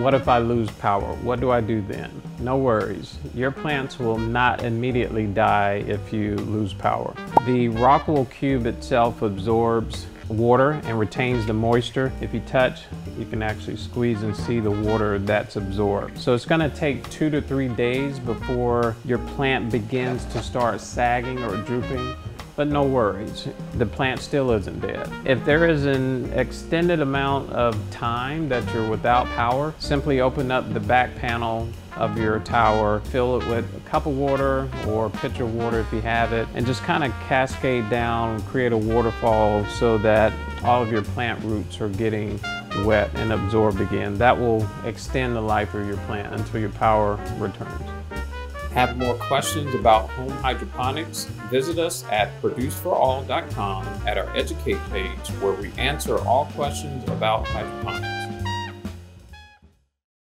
What if I lose power? What do I do then? No worries. Your plants will not immediately die if you lose power. The Rockwool cube itself absorbs water and retains the moisture. If you touch, you can actually squeeze and see the water that's absorbed. So it's gonna take 2 to 3 days before your plant begins to start sagging or drooping. But no worries, the plant still isn't dead. If there is an extended amount of time that you're without power, simply open up the back panel of your tower, fill it with a cup of water or a pitcher of water if you have it, and just kind of cascade down, create a waterfall so that all of your plant roots are getting wet and absorbed again. That will extend the life of your plant until your power returns. Have more questions about home hydroponics? Visit us at produceforall.com at our educate page, where we answer all questions about hydroponics.